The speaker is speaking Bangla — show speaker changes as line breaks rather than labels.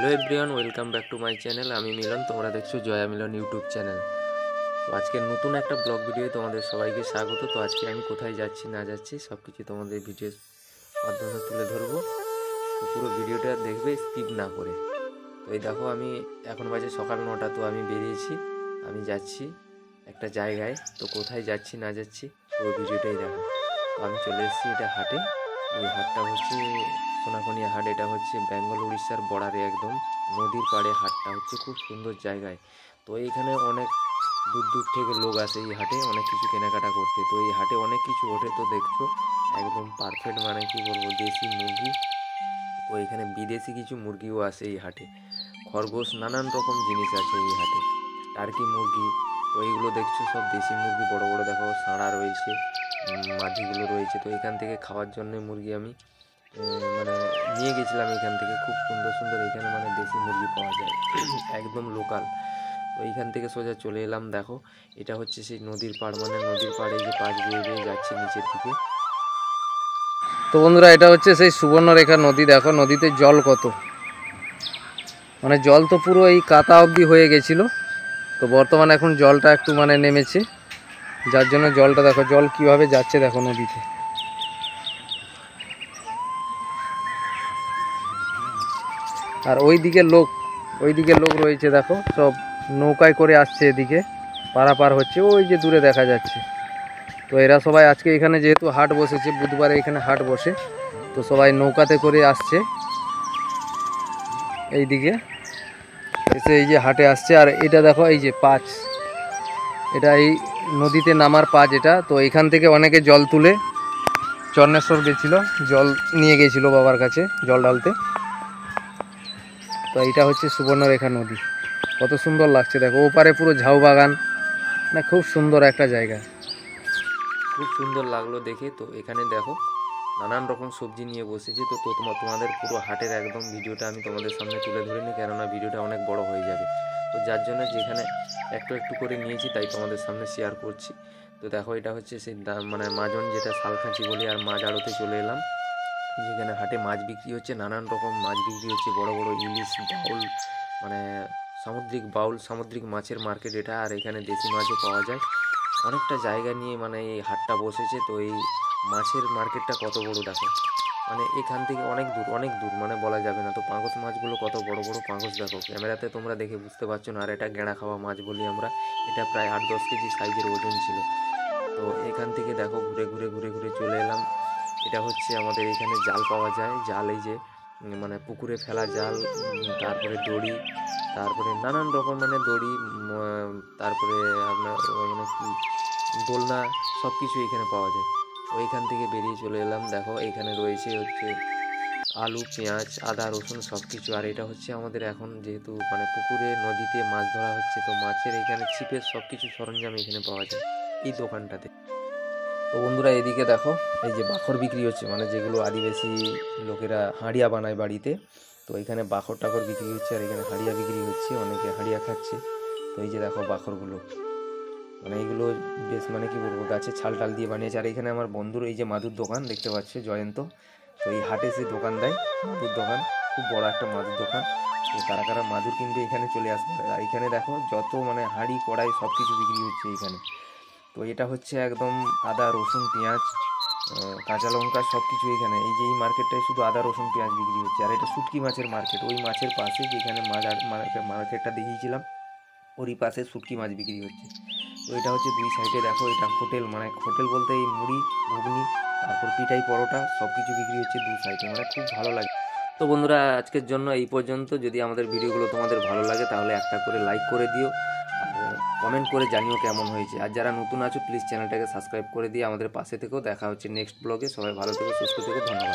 Hello everyone, welcome back to my channel. আমি মিলন, তোমরা দেখছো জয়া মিলন ইউটিউব চ্যানেল। তো আজকে নতুন একটা ব্লগ ভিডিও তোমাদের সবাইকে স্বাগত। তো আজকে আমি কোথায় যাচ্ছি না যাচ্ছি সব কিছু তোমাদের ভিডিওর মাধ্যমে তুলে ধরবো। তো পুরো ভিডিওটা দেখবে স্কিপ না করে। তো এই দেখো, আমি এখন বাজে সকাল 9টা। তো আমি বেরিয়েছি, আমি যাচ্ছি একটা জায়গায়। তো কোথায় যাচ্ছি না যাচ্ছি পুরো ভিডিওটাই দেখো। তো আমি চলে এসেছি এটা হাটে। এই হাটটা হচ্ছে সোনাকনিয়া হাট। এটা হচ্ছে বেঙ্গল উড়িষ্যার বর্ডারে, একদম নদীর পাড়ে হাটটা হচ্ছে, খুব সুন্দর জায়গায়। তো এইখানে অনেক দূর দূর থেকে লোক আসে এই হাটে অনেক কিছু কেনাকাটা করতে। তো এই হাটে অনেক কিছু ওঠে। তো দেখছো একদম পারফেক্ট, মানে কি বলবো, দেশি মুরগি। তো এখানে বিদেশি কিছু মুরগিও আসে এই হাটে, খরগোশ, নানান রকম জিনিস আছে এই হাটে, টার্কি মুরগি। তো এইগুলো দেখছো সব দেশি মুরগি, বড় বড় দেখো সাঁড়া রয়েছে, মাঝিগুলো রয়েছে। তো এখান থেকে খাওয়ার জন্য মুরগি আমি মানে নিয়ে গেছিলাম এখান থেকে। খুব সুন্দর সুন্দর এখানে মানে দেশি মুরগি পাওয়া যায় একদম লোকাল। তো এইখান থেকে সোজা চলে এলাম। দেখো এটা হচ্ছে সেই নদীর পাড়, মানে নদীর পাড়ে যে পাশ বেয়ে বেয়ে যাচ্ছে নিচের দিকে।
তো বন্ধুরা, এটা হচ্ছে সেই সুবর্ণরেখা নদী। দেখো নদীতে জল কত, মানে জল তো পুরো এই কাতা অবধি হয়ে গেছিলো। তো বর্তমানে এখন জলটা একটু মানে নেমেছে, যার জন্য জলটা দেখো, জল কিভাবে যাচ্ছে দেখো নদীতে। আর ওইদিকে লোক রয়েছে দেখো, সব নৌকায় করে আসছে, এদিকে পারাপার হচ্ছে, ওই যে দূরে দেখা যাচ্ছে। তো এরা সবাই আজকে এখানে, যেহেতু হাট বসেছে বুধবারে, এখানে হাট বসে, তো সবাই নৌকাতে করে আসছে এইদিকে এসে, এই যে হাটে আসছে। আর এটা দেখো, এই যে পাঁচ, এটা এই নদীতে নামার পাঁচ এটা। তো এখান থেকে অনেকে জল তুলে চন্নেশ্বর গেছিলো, জল নিয়ে গেছিলো বাবার কাছে জল ঢালতে। তো এইটা হচ্ছে সুবর্ণরেখা নদী। কত সুন্দর লাগছে দেখো, ওপারে পুরো ঝাউ বাগান, মানে খুব সুন্দর একটা জায়গা।
খুব সুন্দর লাগলো দেখে। তো এখানে দেখো নানান রকম সবজি নিয়ে বসেছি। তো তোমাদের পুরো হাটের একদম ভিডিওটা আমি তোমাদের সামনে তুলে ধরিনি, কেননা ভিডিওটা অনেক বড় হয়ে যাবে। তো যার জন্য যেখানে একটু একটু করে নিয়েছি তাই তোমাদের সামনে শেয়ার করছি। তো দেখো এটা হচ্ছে সেই মানে মাজন, যেটা শালখাঁচি বলি। আর মাছ আড়তে চলে এলাম, যেখানে হাটে মাছ বিক্রি হচ্ছে, নানান রকম মাছ বিক্রি হচ্ছে, বড় বড় ইলিশ, বাউল, মানে সামুদ্রিক মাছের মার্কেট এটা। আর এখানে দেশি মাছও পাওয়া যায়। অনেকটা জায়গা নিয়ে মানে এই হাটটা বসেছে। তো এই মাছের মার্কেটটা কত বড় দেখো, মানে এখান থেকে অনেক দূর মানে বলা যাবে না। তো পাঙ্গস মাছগুলো কত বড় বড় পাঙ্গস দেখো, ক্যামেরাতে তোমরা দেখে বুঝতে পারছো না। আর এটা গেঁড়া খাওয়া মাছ বলি আমরা। এটা প্রায় 8-10 কেজি সাইজের ওজন ছিল। তো এখান থেকে দেখো ঘুরে চলে এলাম। এটা হচ্ছে আমাদের এখানে জাল পাওয়া যায়, জাল এই যে মানে পুকুরে ফেলা জাল, তারপরে দড়ি, তারপরে নানান রকম মানে দড়ি, তারপরে আপনার মানে কি দোলনা, সব কিছু এখানে পাওয়া যায়। তো এইখান থেকে বেরিয়ে চলে এলাম। দেখো এখানে রয়েছে হচ্ছে আলু, পেঁয়াজ, আদা, রসুন সব কিছু। আর এটা হচ্ছে আমাদের এখন যেহেতু মানে পুকুরে নদীতে মাছ ধরা হচ্ছে, তো মাছের এখানে ছিপের সব কিছু সরঞ্জাম এখানে পাওয়া যায় এই দোকানটাতে। তো বন্ধুরা এদিকে দেখো, এই যে বাখর বিক্রি হচ্ছে, মানে যেগুলো আদিবাসী লোকেরা হাঁড়িয়া বানায় বাড়িতে। তো এখানে বাখর টাখর বিক্রি হচ্ছে, আর এখানে হাঁড়িয়া বিক্রি হচ্ছে, অনেকে হাঁড়িয়া খাচ্ছে। তো এই যে দেখো বাখরগুলো, মানে এইগুলো বেশ মানে কি বলবো, গাছের ছাল টাল দিয়ে বানিয়েছে। আর এখানে আমার বন্ধুর এই যে মাদুর দোকান দেখতে পাচ্ছ, জয়ন্ত। তো এই হাটে সে দোকান দেয়, মাদুর দোকান, খুব বড় একটা মাদুর দোকান। তো কারা কারা মাদুর কিনবে এখানে চলে আসবে। আর এখানে দেখো যত মানে হাঁড়ি কড়াই সব কিছু বিক্রি হচ্ছে এখানে। তো এটা হচ্ছে একদম আদা, রসুন, পেঁয়াজ, কাঁচা লঙ্কা সব কিছু এখানে। এই যে এই মার্কেটটায় শুধু আদা, রসুন, পেঁয়াজ বিক্রি হচ্ছে। আর এটা শুটকি মাছের মার্কেট, ওই মাছের পাশে যেখানে মার্কেটটা দেখিয়েছিলাম, ওরই পাশে শুটকি মাছ বিক্রি হচ্ছে। তো এটা হচ্ছে দুই সাইডে দেখো, এটা হোটেল, মানে হোটেল বলতে এই মুড়ি, ঘুগনি, তারপর পিঠাই, পরোটা সব কিছু বিক্রি হচ্ছে দু সাইডে, মানে খুব ভালো লাগে। তো বন্ধুরা আজকের জন্য এই পর্যন্ত। যদি আমাদের ভিডিওগুলো তোমাদের ভালো লাগে তাহলে একটা করে লাইক করে দিও, আর কমেন্ট করে জানিও কেমন হয়েছে। আর যারা নতুন আছো প্লিজ চ্যানেলটাকে সাবস্ক্রাইব করে দিয়ে আমাদের পাশে থেকেও। দেখা হচ্ছে নেক্সট ব্লগে। সবাই ভালো থেকো, সুস্থ থেকো, ধন্যবাদ।